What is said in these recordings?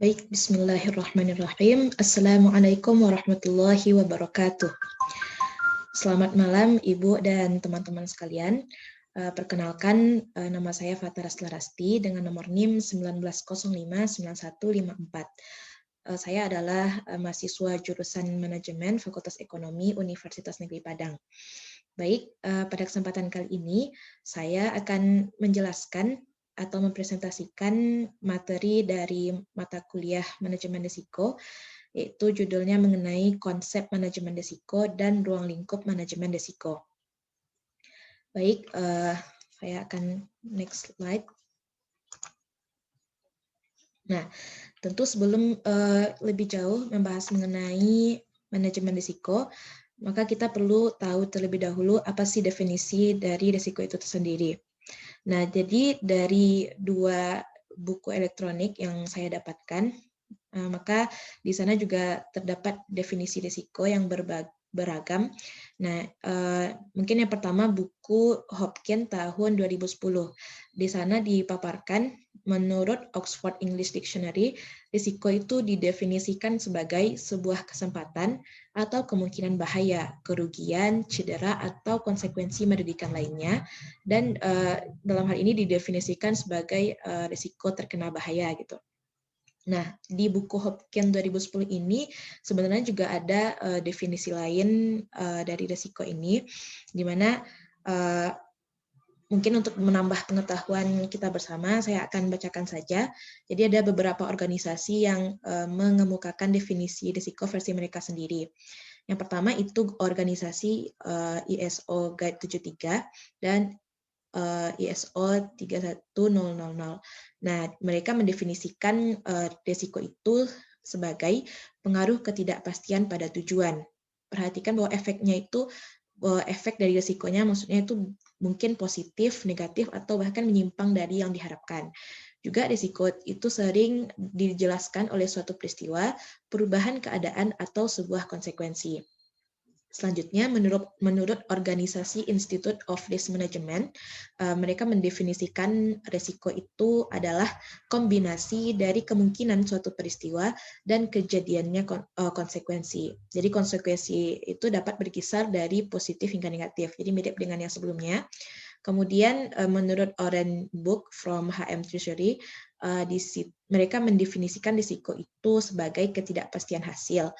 Baik, bismillahirrahmanirrahim. Assalamualaikum warahmatullahi wabarakatuh. Selamat malam Ibu dan teman-teman sekalian. Perkenalkan, nama saya Fatara Slarasti dengan nomor NIM 19059154. Saya adalah mahasiswa jurusan Manajemen Fakultas Ekonomi Universitas Negeri Padang. Baik, pada kesempatan kali ini saya akan menjelaskan atau mempresentasikan materi dari mata kuliah Manajemen Risiko, yaitu judulnya mengenai konsep manajemen risiko dan ruang lingkup manajemen risiko. Baik, saya akan next slide. Nah, tentu sebelum lebih jauh membahas mengenai manajemen risiko, maka kita perlu tahu terlebih dahulu apa sih definisi dari risiko itu tersendiri. Nah, jadi dari dua buku elektronik yang saya dapatkan, maka di sana juga terdapat definisi risiko yang beragam. Nah, mungkin yang pertama buku Hopkins tahun 2010. Di sana dipaparkan menurut Oxford English Dictionary, risiko itu didefinisikan sebagai sebuah kesempatan atau kemungkinan bahaya, kerugian, cedera, atau konsekuensi merugikan lainnya. Dan dalam hal ini didefinisikan sebagai risiko terkena bahaya gitu. Nah, di buku Hopkins 2010 ini sebenarnya juga ada definisi lain dari risiko ini, di mana mungkin untuk menambah pengetahuan kita bersama, saya akan bacakan saja. Jadi ada beberapa organisasi yang mengemukakan definisi risiko versi mereka sendiri. Yang pertama itu organisasi ISO Guide 73 dan ISO 31000. Nah, mereka mendefinisikan risiko itu sebagai pengaruh ketidakpastian pada tujuan. Perhatikan bahwa efeknya itu, efek dari risikonya maksudnya itu mungkin positif, negatif, atau bahkan menyimpang dari yang diharapkan. Juga risiko itu sering dijelaskan oleh suatu peristiwa, perubahan keadaan, atau sebuah konsekuensi. Selanjutnya, menurut organisasi Institute of Risk Management, mereka mendefinisikan risiko itu adalah kombinasi dari kemungkinan suatu peristiwa dan kejadiannya konsekuensi. Jadi konsekuensi itu dapat berkisar dari positif hingga negatif. Jadi mirip dengan yang sebelumnya. Kemudian menurut Oren Book from HM Treasury, mereka mendefinisikan risiko itu sebagai ketidakpastian hasil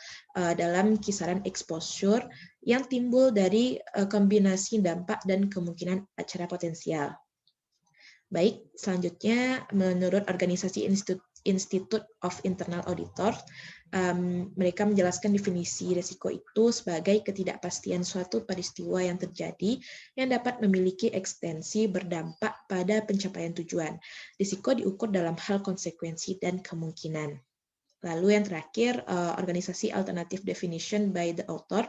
dalam kisaran exposure yang timbul dari kombinasi dampak dan kemungkinan acara potensial. Baik, selanjutnya menurut organisasi Institute of Internal Auditor, mereka menjelaskan definisi risiko itu sebagai ketidakpastian suatu peristiwa yang terjadi yang dapat memiliki ekstensi berdampak pada pencapaian tujuan. Risiko diukur dalam hal konsekuensi dan kemungkinan. Lalu yang terakhir, organisasi Alternative Definition by the Author,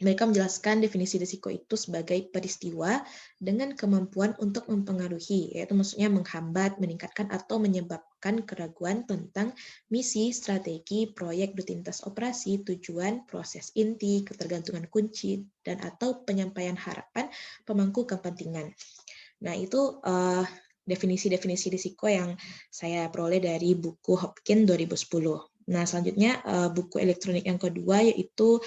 mereka menjelaskan definisi risiko itu sebagai peristiwa dengan kemampuan untuk mempengaruhi, yaitu maksudnya menghambat, meningkatkan, atau menyebabkan keraguan tentang misi, strategi, proyek, rutinitas operasi, tujuan, proses inti, ketergantungan kunci, dan atau penyampaian harapan pemangku kepentingan. Nah, itu definisi-definisi risiko yang saya peroleh dari buku Hopkins 2010. Nah, selanjutnya buku elektronik yang kedua yaitu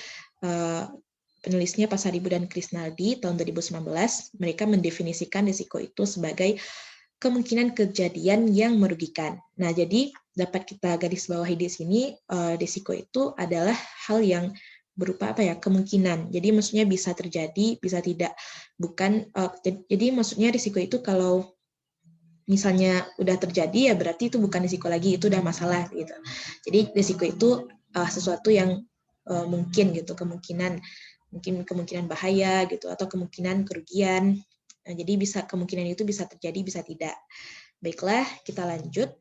penulisnya Pasaribu dan Krisnaldi tahun 2019, mereka mendefinisikan risiko itu sebagai kemungkinan kejadian yang merugikan. Nah, jadi dapat kita garis bawahi di sini, risiko itu adalah hal yang berupa apa ya, kemungkinan. Jadi maksudnya bisa terjadi, bisa tidak. Bukan jadi maksudnya risiko itu kalau misalnya udah terjadi ya berarti itu bukan risiko lagi, itu udah masalah gitu. Jadi risiko itu sesuatu yang mungkin gitu, mungkin kemungkinan bahaya gitu atau kemungkinan kerugian. Nah, jadi kemungkinan itu bisa terjadi, bisa tidak. Baiklah, kita lanjut.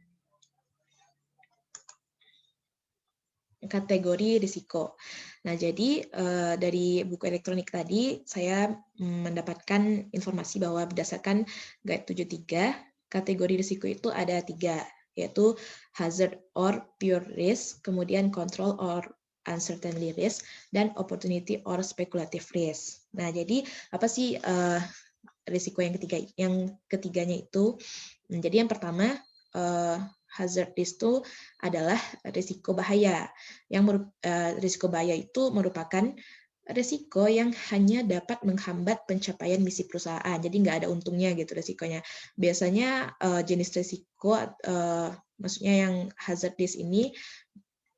Kategori risiko. Nah, jadi dari buku elektronik tadi saya mendapatkan informasi bahwa berdasarkan Guide 73, kategori risiko itu ada 3, yaitu hazard or pure risk, kemudian control or uncertainty risk, dan opportunity or speculative risk. Nah, jadi apa sih risiko yang ketiganya itu? Jadi yang pertama hazard risk itu adalah risiko bahaya. Risiko bahaya itu merupakan risiko yang hanya dapat menghambat pencapaian misi perusahaan. Jadi nggak ada untungnya gitu risikonya. Biasanya jenis risiko, maksudnya yang hazard risk ini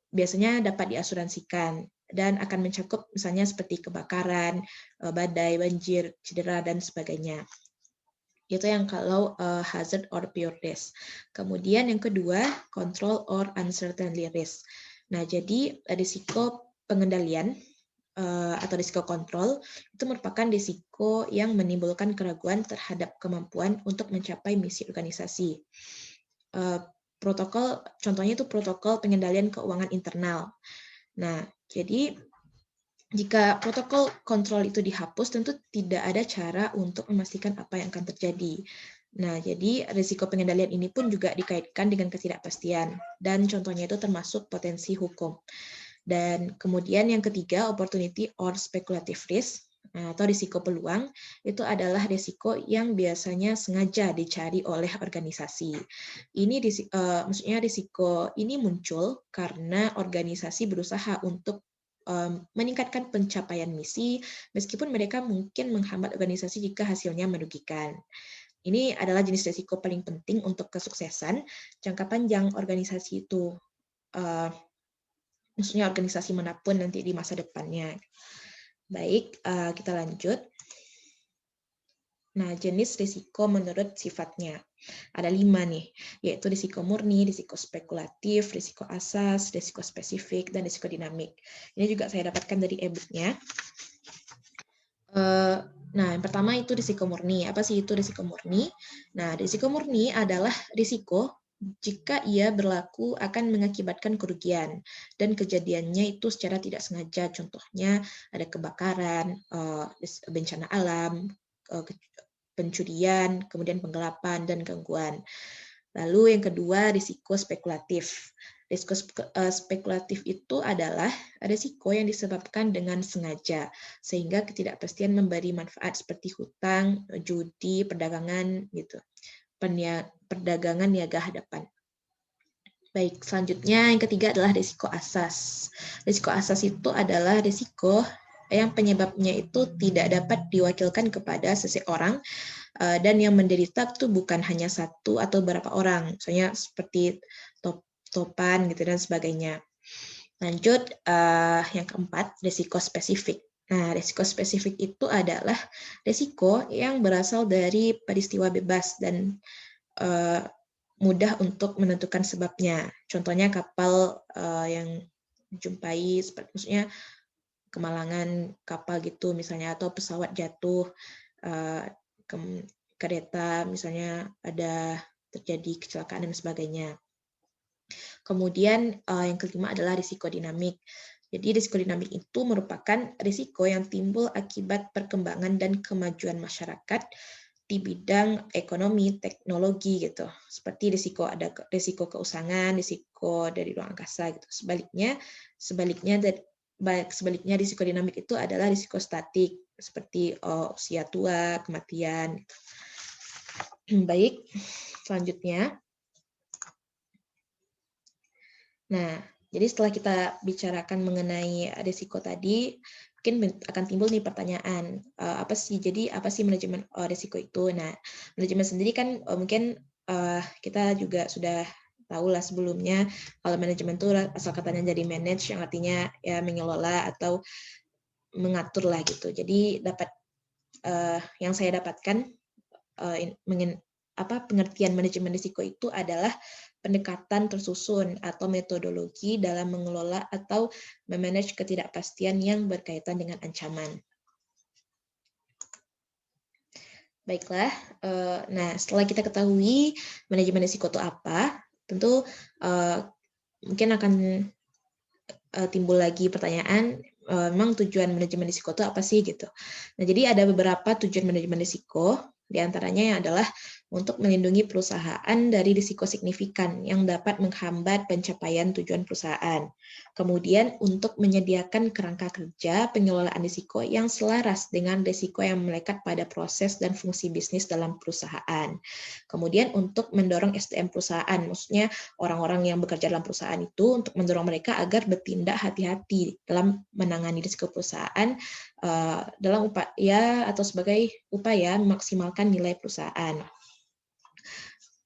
biasanya dapat diasuransikan dan akan mencakup misalnya seperti kebakaran, badai, banjir, cedera, dan sebagainya. Itu yang kalau hazard or pure risk. Kemudian yang kedua, control or uncertainty risk. Nah, jadi risiko pengendalian atau risiko kontrol itu merupakan risiko yang menimbulkan keraguan terhadap kemampuan untuk mencapai misi organisasi. Protokol, contohnya itu protokol pengendalian keuangan internal. Nah, jadi jika protokol kontrol itu dihapus, tentu tidak ada cara untuk memastikan apa yang akan terjadi. Nah, jadi risiko pengendalian ini pun juga dikaitkan dengan ketidakpastian, dan contohnya itu termasuk potensi hukum. Dan kemudian yang ketiga, opportunity or speculative risk, atau risiko peluang, itu adalah risiko yang biasanya sengaja dicari oleh organisasi. Ini maksudnya risiko ini muncul karena organisasi berusaha untuk meningkatkan pencapaian misi, meskipun mereka mungkin menghambat organisasi jika hasilnya merugikan. Ini adalah jenis risiko paling penting untuk kesuksesan jangka panjang organisasi itu. Maksudnya organisasi manapun nanti di masa depannya. Baik, kita lanjut. Nah, jenis risiko menurut sifatnya. Ada 5 nih, yaitu risiko murni, risiko spekulatif, risiko asas, risiko spesifik, dan risiko dinamik. Ini juga saya dapatkan dari e-booknya. Nah, yang pertama itu risiko murni. Apa sih itu risiko murni? Nah, risiko murni adalah risiko jika ia berlaku akan mengakibatkan kerugian dan kejadiannya itu secara tidak sengaja. Contohnya ada kebakaran, bencana alam, pencurian, kemudian penggelapan dan gangguan. Lalu yang kedua, risiko spekulatif. Risiko spekulatif itu adalah risiko yang disebabkan dengan sengaja, sehingga ketidakpastian memberi manfaat seperti hutang, judi, perdagangan, gitu. Perdagangan niaga hadapan. Baik, selanjutnya yang ketiga adalah risiko asas. Risiko asas itu adalah risiko yang penyebabnya itu tidak dapat diwakilkan kepada seseorang, dan yang menderita itu bukan hanya satu atau beberapa orang, misalnya seperti topan gitu dan sebagainya. Lanjut, yang keempat, risiko spesifik. Nah, risiko spesifik itu adalah risiko yang berasal dari peristiwa bebas dan mudah untuk menentukan sebabnya. Contohnya kapal yang dijumpai, maksudnya kemalangan kapal gitu misalnya, atau pesawat jatuh, kereta misalnya ada terjadi kecelakaan dan sebagainya. Kemudian yang kelima adalah risiko dinamik. Jadi risiko dinamik itu merupakan risiko yang timbul akibat perkembangan dan kemajuan masyarakat di bidang ekonomi, teknologi gitu. Seperti ada risiko keusangan, risiko dari ruang angkasa gitu. Sebaliknya risiko dinamik itu adalah risiko statik seperti usia tua, kematian gitu. Baik, selanjutnya. Nah, jadi setelah kita bicarakan mengenai risiko tadi, mungkin akan timbul nih pertanyaan, apa sih manajemen risiko itu? Nah, manajemen sendiri kan mungkin kita juga sudah tahu lah sebelumnya, kalau manajemen itu asal katanya dari manage, yang artinya ya mengelola atau mengatur lah gitu. Jadi yang saya dapatkan pengertian manajemen risiko itu adalah pendekatan tersusun atau metodologi dalam mengelola atau memanage ketidakpastian yang berkaitan dengan ancaman. Baiklah, nah setelah kita ketahui manajemen risiko itu apa, tentu mungkin akan timbul lagi pertanyaan, memang tujuan manajemen risiko itu apa sih gitu. Nah, jadi ada beberapa tujuan manajemen risiko, di antaranya yang adalah untuk melindungi perusahaan dari risiko signifikan yang dapat menghambat pencapaian tujuan perusahaan. Kemudian untuk menyediakan kerangka kerja pengelolaan risiko yang selaras dengan risiko yang melekat pada proses dan fungsi bisnis dalam perusahaan. Kemudian untuk mendorong SDM perusahaan, maksudnya orang-orang yang bekerja dalam perusahaan itu untuk mendorong mereka agar bertindak hati-hati dalam menangani risiko perusahaan dalam upaya atau sebagai upaya memaksimalkan nilai perusahaan.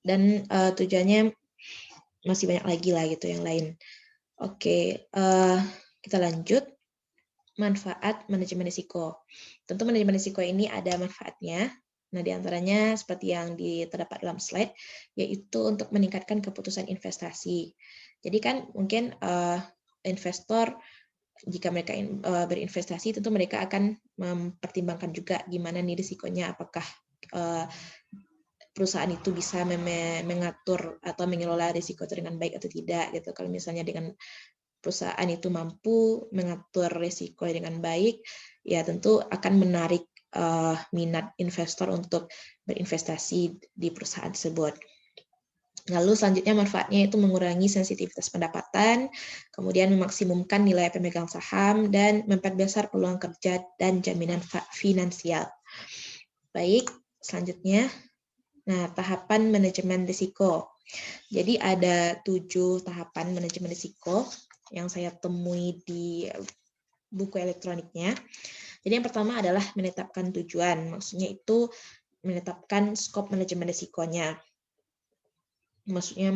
Dan tujuannya masih banyak lagi lah gitu yang lain. Oke, kita lanjut. Manfaat manajemen risiko. Tentu manajemen risiko ini ada manfaatnya. Nah, diantaranya seperti yang terdapat dalam slide, yaitu untuk meningkatkan keputusan investasi. Jadi kan mungkin investor jika mereka berinvestasi, tentu mereka akan mempertimbangkan juga gimana nih risikonya, apakah perusahaan itu bisa mengatur atau mengelola risiko itu dengan baik atau tidak gitu. Kalau misalnya dengan perusahaan itu mampu mengatur risiko dengan baik, ya tentu akan menarik minat investor untuk berinvestasi di perusahaan tersebut. Lalu selanjutnya manfaatnya itu mengurangi sensitivitas pendapatan, kemudian memaksimumkan nilai pemegang saham, dan memperbesar peluang kerja dan jaminan finansial. Baik, selanjutnya. Nah, tahapan manajemen risiko. Jadi ada 7 tahapan manajemen risiko yang saya temui di buku elektroniknya. Jadi yang pertama adalah menetapkan tujuan. Maksudnya itu menetapkan skop manajemen risikonya. Maksudnya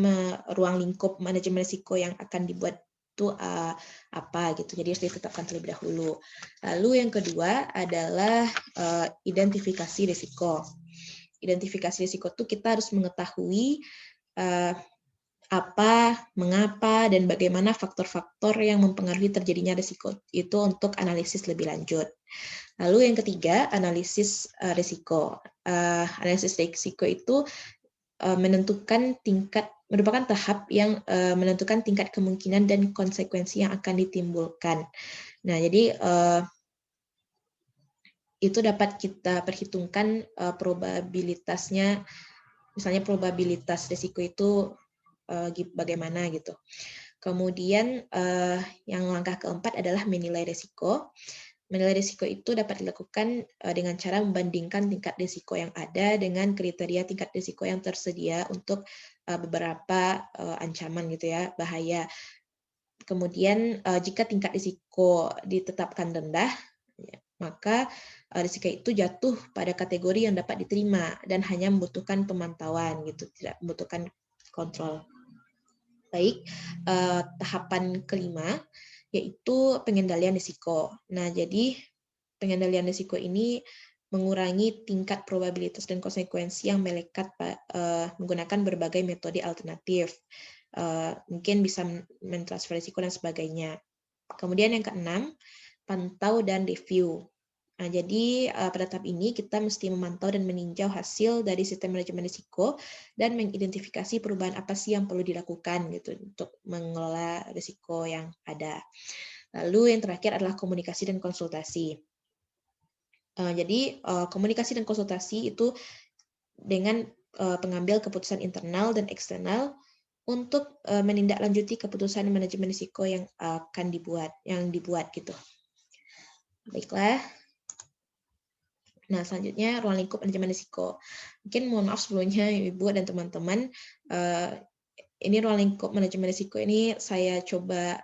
ruang lingkup manajemen risiko yang akan dibuat itu apa gitu. Jadi harus ditetapkan terlebih dahulu. Lalu yang kedua adalah identifikasi risiko. Identifikasi risiko itu kita harus mengetahui apa, mengapa, dan bagaimana faktor-faktor yang mempengaruhi terjadinya risiko itu untuk analisis lebih lanjut. Lalu yang ketiga, analisis risiko. Analisis risiko itu merupakan tahap yang menentukan tingkat kemungkinan dan konsekuensi yang akan ditimbulkan. Nah, jadi itu dapat kita perhitungkan probabilitasnya, misalnya probabilitas risiko itu bagaimana gitu. Kemudian yang langkah keempat adalah menilai risiko. Menilai risiko itu dapat dilakukan dengan cara membandingkan tingkat risiko yang ada dengan kriteria tingkat risiko yang tersedia untuk beberapa ancaman gitu ya, bahaya. Kemudian jika tingkat risiko ditetapkan rendah, maka risiko itu jatuh pada kategori yang dapat diterima dan hanya membutuhkan pemantauan gitu, tidak membutuhkan kontrol. Baik, tahapan kelima yaitu pengendalian risiko. Nah, jadi pengendalian risiko ini mengurangi tingkat probabilitas dan konsekuensi yang melekat menggunakan berbagai metode alternatif. Mungkin bisa mentransfer risiko dan sebagainya. Kemudian yang keenam, pantau dan review. Nah, jadi pada tahap ini kita mesti memantau dan meninjau hasil dari sistem manajemen risiko dan mengidentifikasi perubahan apa sih yang perlu dilakukan gitu untuk mengelola risiko yang ada. Lalu yang terakhir adalah komunikasi dan konsultasi. Jadi komunikasi dan konsultasi itu dengan pengambil keputusan internal dan eksternal untuk menindaklanjuti keputusan manajemen risiko yang akan dibuat gitu. Baiklah. Nah, selanjutnya ruang lingkup manajemen risiko. Mungkin mohon maaf sebelumnya Ibu dan teman-teman, ini ruang lingkup manajemen risiko ini saya coba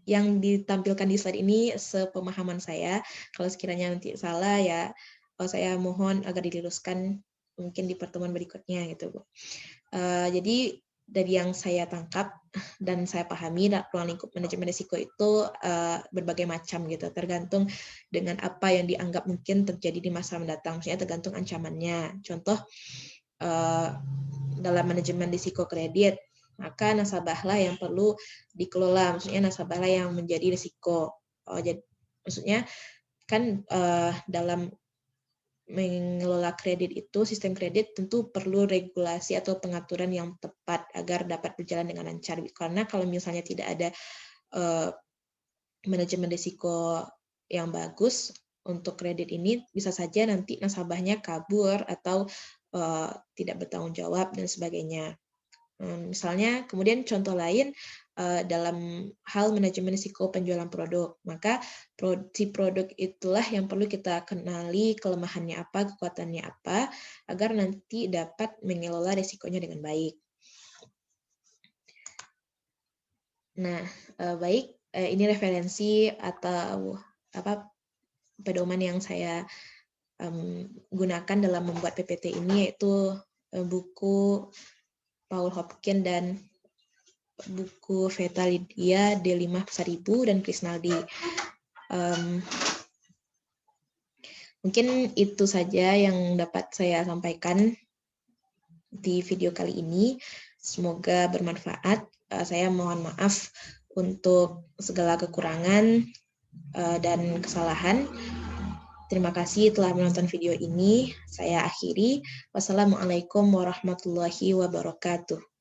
yang ditampilkan di slide ini sepemahaman saya. Kalau sekiranya nanti salah ya saya mohon agar diluruskan mungkin di pertemuan berikutnya gitu, Bu. Jadi dari yang saya tangkap dan saya pahami, ruang lingkup manajemen risiko itu berbagai macam gitu, tergantung dengan apa yang dianggap mungkin terjadi di masa mendatang, maksudnya tergantung ancamannya. Contoh dalam manajemen risiko kredit, maka nasabahlah yang perlu dikelola, maksudnya nasabahlah yang menjadi risiko. Jadi maksudnya kan dalam mengelola kredit itu, sistem kredit tentu perlu regulasi atau pengaturan yang tepat agar dapat berjalan dengan lancar. Karena kalau misalnya tidak ada manajemen risiko yang bagus untuk kredit ini, bisa saja nanti nasabahnya kabur atau tidak bertanggung jawab dan sebagainya. Misalnya, kemudian contoh lain dalam hal manajemen risiko penjualan produk, maka si produk itulah yang perlu kita kenali kelemahannya apa, kekuatannya apa, agar nanti dapat mengelola risikonya dengan baik. Nah, baik, ini referensi atau pedoman yang saya gunakan dalam membuat PPT ini, yaitu buku Paul Hopkins dan buku Veta Lydia D5/1000 dan Krisnaldi. Mungkin itu saja yang dapat saya sampaikan di video kali ini. Semoga bermanfaat. Saya mohon maaf untuk segala kekurangan dan kesalahan. Terima kasih telah menonton video ini. Saya akhiri. Wassalamualaikum warahmatullahi wabarakatuh.